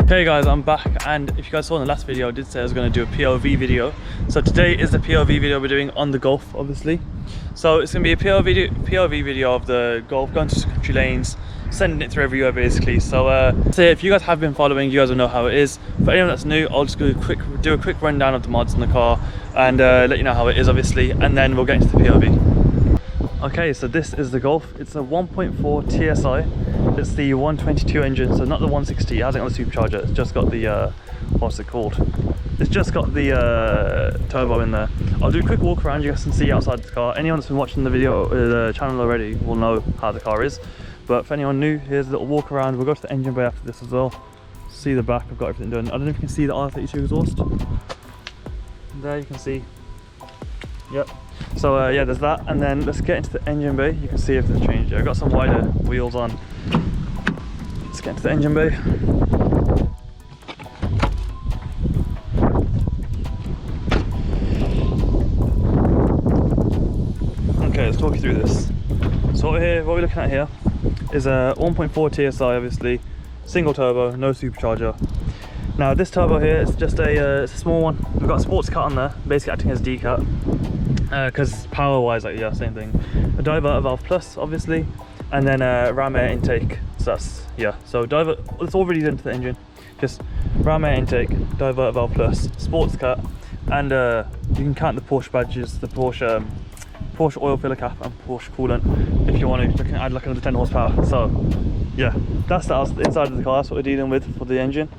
Hey guys, I'm back, and if you guys saw in the last video, I did say I was going to do a POV video. So today is the POV video we're doing on the Golf, obviously. So it's going to be a POV video of the Golf going to country lanes, sending it through everywhere basically. So if you guys have been following, you guys will know how it is. For anyone that's new, I'll just do a quick rundown of the mods in the car and let you know how it is, obviously, and then we'll get into the POV. Okay, so this is the Golf. It's a 1.4 TSI. It's the 122 engine, so not the 160. It hasn't got the supercharger. It's just got the what's it called? It's just got the turbo in there. I'll do a quick walk around. You guys can see outside the car. Anyone that's been watching the video, the channel already, will know how the car is. But for anyone new, here's a little walk around. We'll go to the engine bay after this as well. See the back. I've got everything done. I don't know if you can see the R32 exhaust. There you can see. Yep. So yeah, there's that, and then let's get into the engine bay. You can see everything's changed. I've got some wider wheels on. Let's get into the engine bay. Okay, let's talk you through this. So what we're looking at here is a 1.4 TSI, obviously, single turbo, no supercharger. Now this turbo here is just it's a small one. We've got a sports cut on there, basically acting as decat. Because power wise, like, yeah, same thing. A diverter valve plus, obviously, and then a ram air intake. So that's, yeah, so it's already done to the engine. Just ram air intake, diverter valve plus, sports cut, and you can count the Porsche badges, the Porsche oil filler cap and Porsche coolant if you want to. You can add like another 10 horsepower. So yeah, that's the inside of the car. That's what we're dealing with for the engine.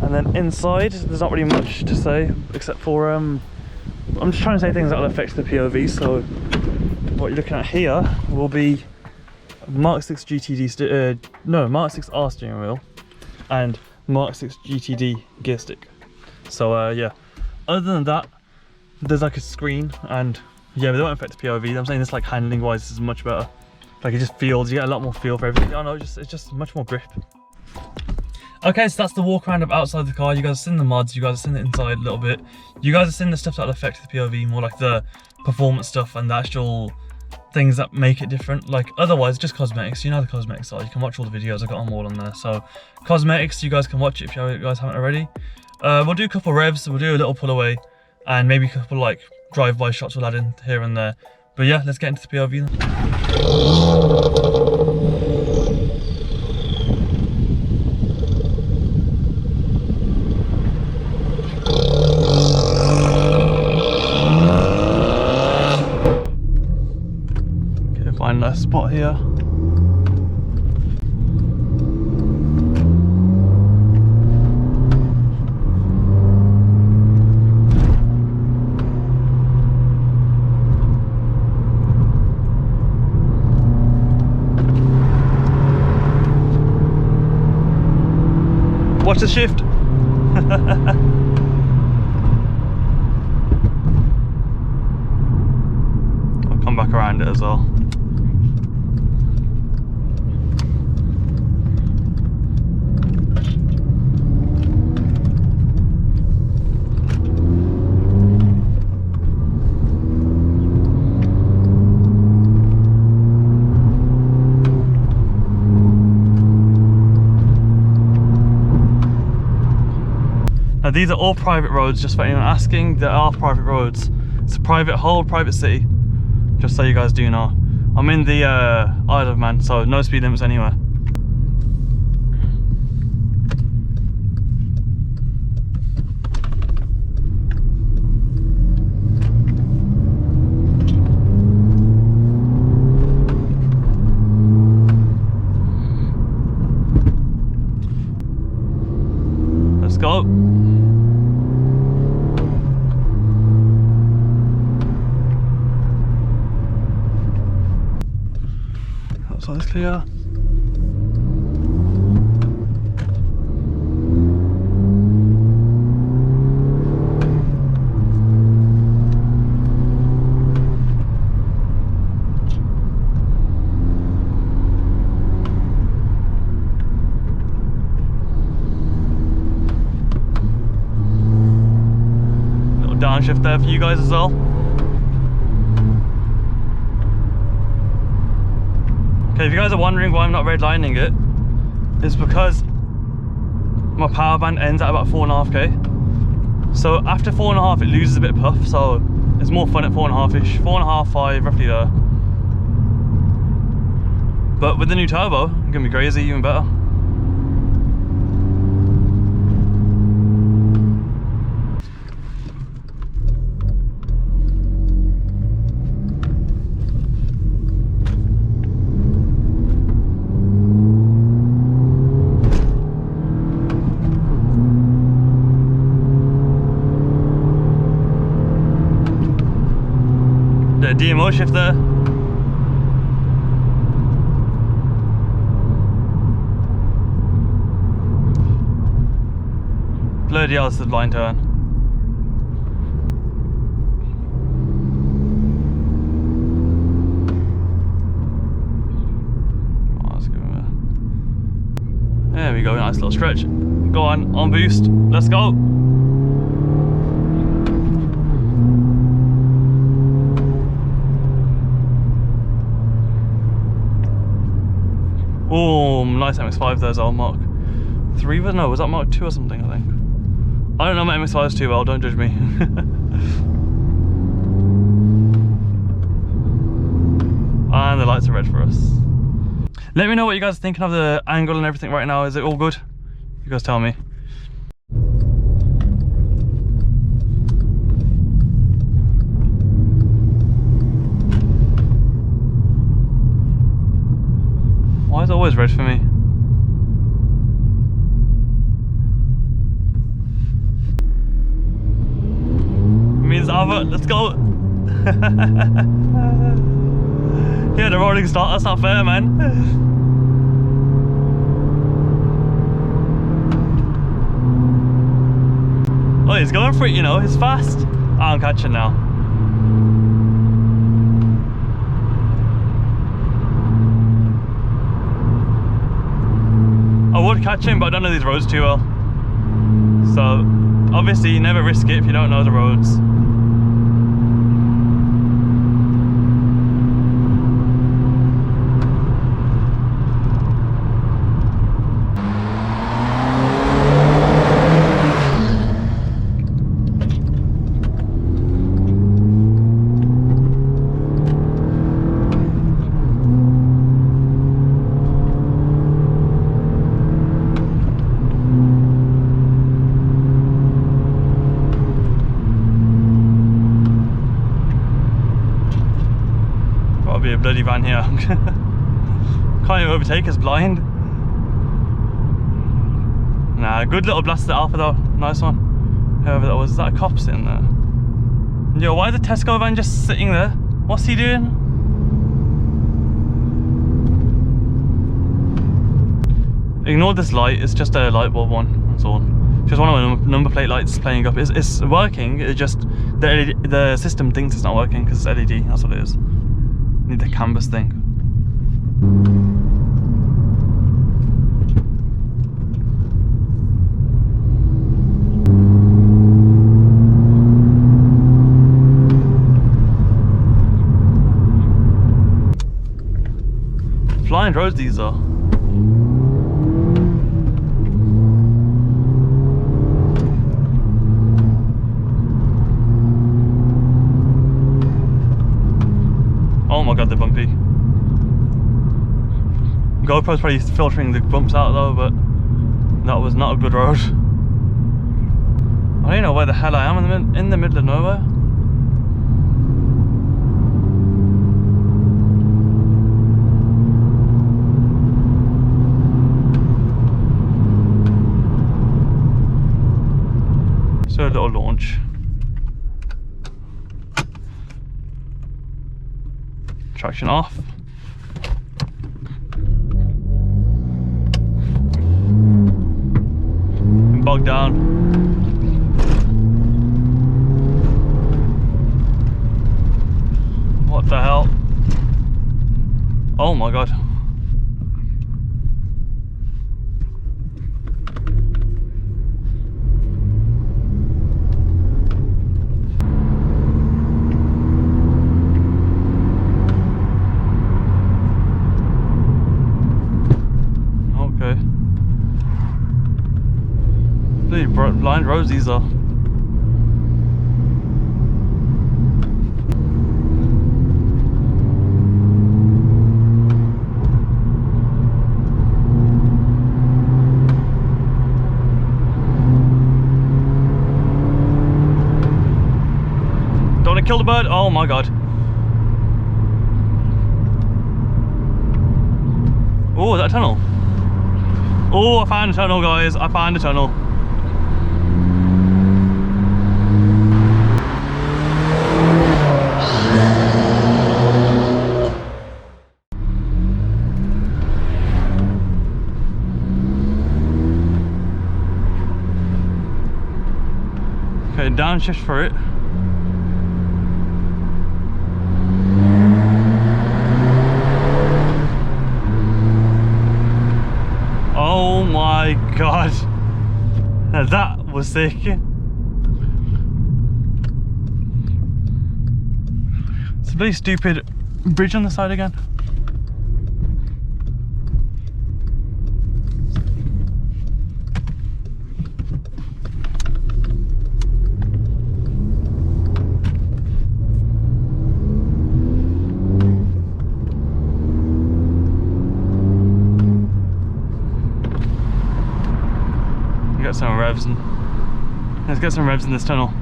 And then inside, there's not really much to say except for I'm just trying to say things that will affect the POV. So what you're looking at here will be Mark 6 Mark 6R steering wheel and Mark 6 GTD gear stick. So yeah, other than that, there's like a screen, and yeah, they won't affect the POV. I'm saying this, like, handling wise, this is much better. Like, it just feels, you get a lot more feel for everything. I don't know, it's just much more grip. Okay, so that's the walk around of outside the car. You guys have seen the mods, you guys have seen the inside a little bit. You guys have seen the stuff that'll affect the POV, more like the performance stuff and the actual things that make it different. Like, otherwise, just cosmetics. You know the cosmetics are. You can watch all the videos, I've got them all on there. So, cosmetics, you guys can watch it if you guys haven't already. We'll do a couple revs, we'll do a little pull away, and maybe a couple, like, drive-by shots we'll add in here and there. But yeah, let's get into the POV then. Find a spot here. Watch the shift. I'll come back around it as well. Now these are all private roads, just for anyone asking. There are private roads. It's a whole private city, just so you guys do know. I'm in the Isle of Man, so no speed limits anywhere. Let's go. Outside's clear. Little downshift there for you guys as well. Okay, if you guys are wondering why I'm not redlining it, it's because my power band ends at about 4.5k. So after 4.5 it loses a bit of puff, so it's more fun at 4.5ish, 4.5, 5, roughly there. But with the new turbo, it's gonna be crazy, even better. The DMO shift there. Bloody hell, this is a blind turn. Oh, let's give him a... There we go, nice little stretch. Go on boost, let's go. Oh, nice MX5 there's our Mark 3, but no, was that Mark 2 or something, I think. I don't know my MX5s too well, don't judge me. And the lights are red for us. Let me know what you guys are thinking of the angle and everything right now. Is it all good? You guys tell me. Why is it always red for me? It means Albert, let's go! Yeah, the rolling start, that's not fair, man. Oh, he's going for it, you know, he's fast. Oh, I'm catching now. I would catch him, but I don't know these roads too well. So, obviously you never risk it if you don't know the roads. Be a bloody van here. Can't even overtake us blind. Nah, good little blasted Alpha though, nice one. Whoever that was, is that a cop sitting there? Yo, why is the Tesco van just sitting there? What's he doing? Ignore this light, it's just a light bulb one, that's all. Just one of my number plate lights playing up. It's working, it's just the system thinks it's not working because it's LED, that's what it is. Need the canvas thing. Flying roads these are. Oh my god, they're bumpy. GoPro's probably filtering the bumps out though, but that was not a good road. I don't know where the hell I am, in the middle of nowhere. So a little launch. Traction off. Bogged down. What the hell? Oh my god. blind roads these are. Don't want to kill the bird. Oh my god. Oh, that tunnel. Oh, I found a tunnel, guys. I found a tunnel. Okay, downshift for it. Oh my god, that was sick. It's a very stupid bridge on the side again. Get some revs and let's get some revs in this tunnel.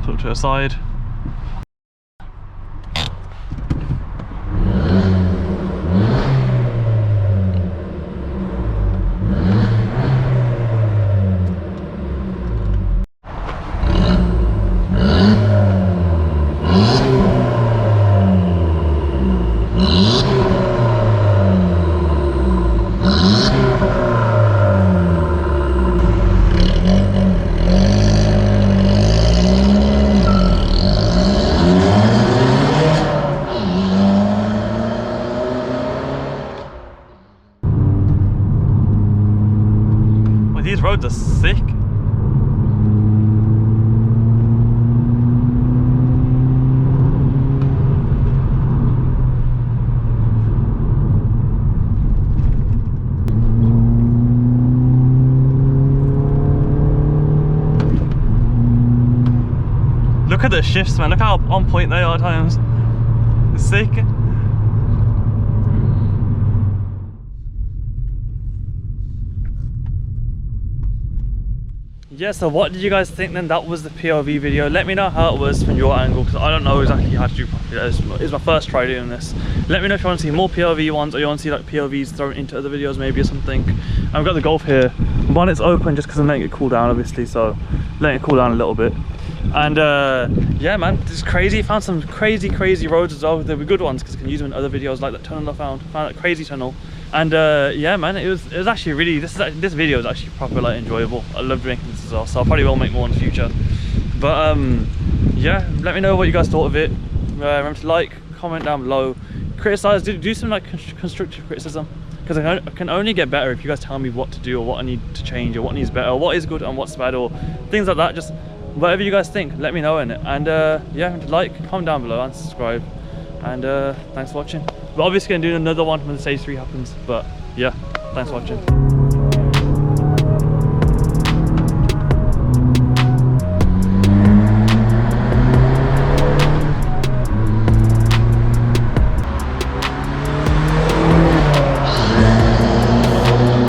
Talk to a side. These roads are sick. Look at the shifts, man. Look how on point they are at times. It's sick. Yeah, so what did you guys think then? That was the POV video. Let me know how it was from your angle, because I don't know exactly how to do properly. It's my first try doing this. Let me know if you want to see more POV ones, or you want to see like POVs thrown into other videos maybe or something. I've got the Golf here. One, it's open just because I'm letting it cool down obviously, so letting it cool down a little bit. And yeah man, this is crazy. Found some crazy roads as well. They were good ones because I can use them in other videos, like that tunnel I found that crazy tunnel. And yeah man, it was actually really, this video is actually proper like enjoyable. I loved making this as well, so I probably will make more in the future. But yeah, let me know what you guys thought of it. Remember to like, comment down below, criticize, do some like constructive criticism, because I can only get better if you guys tell me what to do, or what I need to change, or what needs better, or what is good and what's bad, or things like that. Just whatever you guys think, let me know in it. And yeah, like, comment down below and subscribe. And thanks for watching. We're obviously going to do another one when the stage 3 happens, but yeah, thanks for watching.